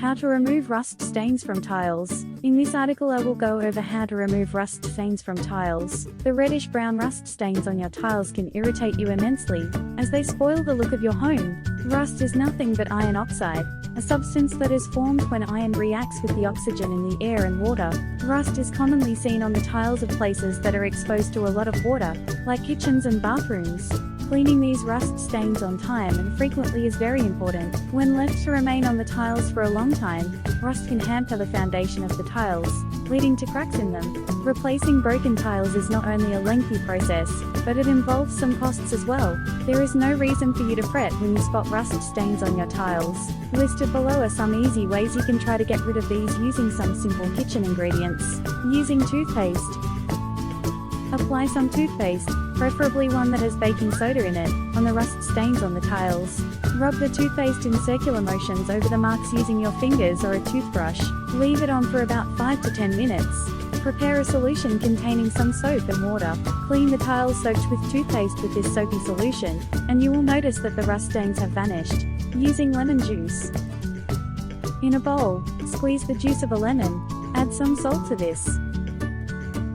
How to remove rust stains from tiles. In this article I will go over how to remove rust stains from tiles. The reddish-brown rust stains on your tiles can irritate you immensely, as they spoil the look of your home. Rust is nothing but iron oxide, a substance that is formed when iron reacts with the oxygen in the air and water. Rust is commonly seen on the tiles of places that are exposed to a lot of water, like kitchens and bathrooms. Cleaning these rust stains on time and frequently is very important. When left to remain on the tiles for a long time, rust can hamper the foundation of the tiles, leading to cracks in them. Replacing broken tiles is not only a lengthy process, but it involves some costs as well. There is no reason for you to fret when you spot rust stains on your tiles. Listed below are some easy ways you can try to get rid of these using some simple kitchen ingredients. Using toothpaste. Apply some toothpaste, preferably one that has baking soda in it, on the rust stains on the tiles. Rub the toothpaste in circular motions over the marks using your fingers or a toothbrush. Leave it on for about 5 to 10 minutes. Prepare a solution containing some soap and water. Clean the tiles soaked with toothpaste with this soapy solution, and you will notice that the rust stains have vanished. Using lemon juice. In a bowl, squeeze the juice of a lemon. Add some salt to this.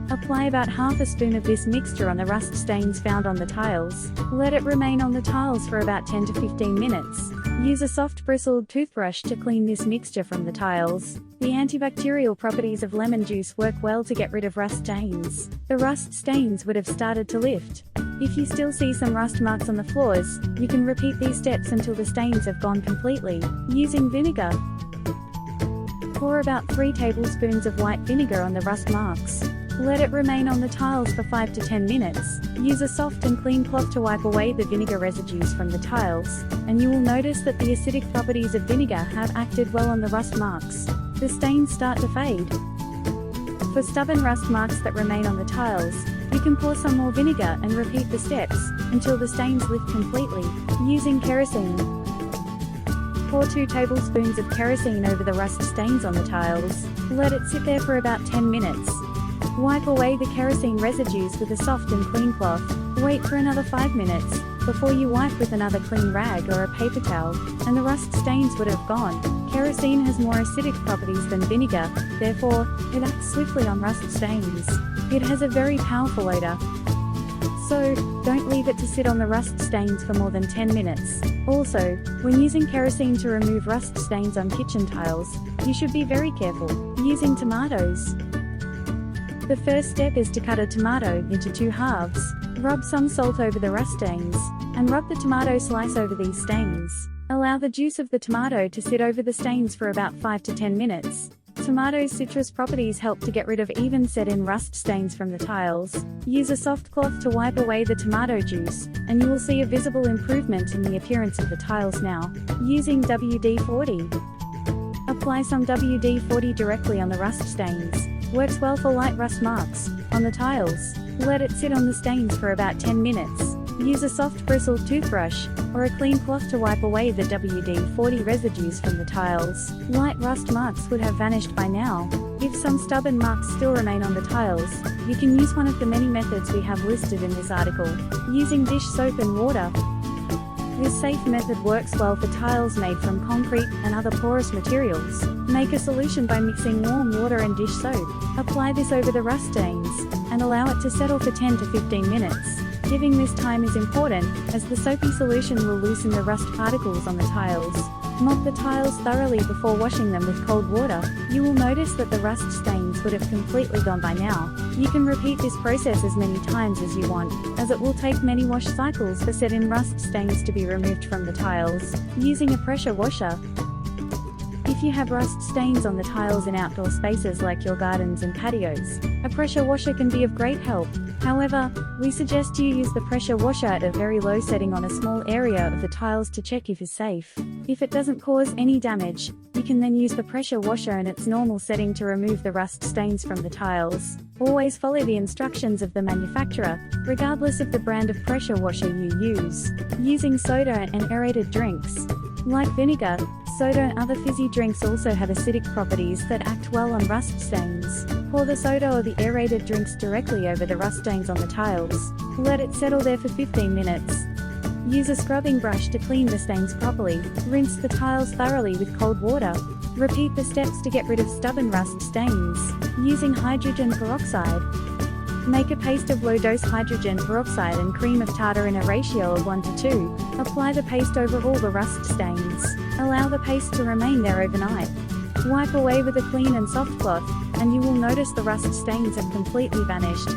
Apply about half a spoon of this mixture on the rust stains found on the tiles. Let it remain on the tiles for about 10 to 15 minutes. Use a soft bristled toothbrush to clean this mixture from the tiles. The antibacterial properties of lemon juice work well to get rid of rust stains. The rust stains would have started to lift. If you still see some rust marks on the floors, you can repeat these steps until the stains have gone completely. Using vinegar. Pour about 3 tablespoons of white vinegar on the rust marks. Let it remain on the tiles for 5 to 10 minutes. Use a soft and clean cloth to wipe away the vinegar residues from the tiles, and you will notice that the acidic properties of vinegar have acted well on the rust marks. The stains start to fade. For stubborn rust marks that remain on the tiles, you can pour some more vinegar and repeat the steps until the stains lift completely. Using kerosene. Pour 2 tablespoons of kerosene over the rust stains on the tiles. Let it sit there for about 10 minutes. Wipe away the kerosene residues with a soft and clean cloth. Wait for another 5 minutes before you wipe with another clean rag or a paper towel, and the rust stains would have gone. Kerosene has more acidic properties than vinegar, therefore, it acts swiftly on rust stains. It has a very powerful odor. So, don't leave it to sit on the rust stains for more than 10 minutes. Also, when using kerosene to remove rust stains on kitchen tiles, you should be very careful. Using tomatoes. The first step is to cut a tomato into 2 halves. Rub some salt over the rust stains, and rub the tomato slice over these stains. Allow the juice of the tomato to sit over the stains for about 5 to 10 minutes. Tomatoes' citrus properties help to get rid of even set-in rust stains from the tiles. Use a soft cloth to wipe away the tomato juice, and you will see a visible improvement in the appearance of the tiles now. Using WD-40. Apply some WD-40 directly on the rust stains. Works well for light rust marks on the tiles. Let it sit on the stains for about 10 minutes. Use a soft bristled toothbrush or a clean cloth to wipe away the WD-40 residues from the tiles. Light rust marks would have vanished by now. If some stubborn marks still remain on the tiles, you can use one of the many methods we have listed in this article. Using dish soap and water. This safe method works well for tiles made from concrete and other porous materials. Make a solution by mixing warm water and dish soap. Apply this over the rust stains, and allow it to settle for 10 to 15 minutes. Giving this time is important, as the soapy solution will loosen the rust particles on the tiles. Mop the tiles thoroughly before washing them with cold water. You will notice that the rust stains would have completely gone by now. You can repeat this process as many times as you want, as it will take many wash cycles for set-in rust stains to be removed from the tiles. Using a pressure washer. If you have rust stains on the tiles in outdoor spaces like your gardens and patios, a pressure washer can be of great help. However, we suggest you use the pressure washer at a very low setting on a small area of the tiles to check if it's safe. If it doesn't cause any damage, you can then use the pressure washer in its normal setting to remove the rust stains from the tiles. Always follow the instructions of the manufacturer, regardless of the brand of pressure washer you use. Using soda and aerated drinks. Like vinegar, soda and other fizzy drinks also have acidic properties that act well on rust stains. Pour the soda or the aerated drinks directly over the rust stains on the tiles. Let it settle there for 15 minutes. Use a scrubbing brush to clean the stains properly. Rinse the tiles thoroughly with cold water. Repeat the steps to get rid of stubborn rust stains, using hydrogen peroxide. Make a paste of low-dose hydrogen peroxide and cream of tartar in a ratio of 1:2. Apply the paste over all the rust stains. Allow the paste to remain there overnight. Wipe away with a clean and soft cloth, and you will notice the rust stains have completely vanished.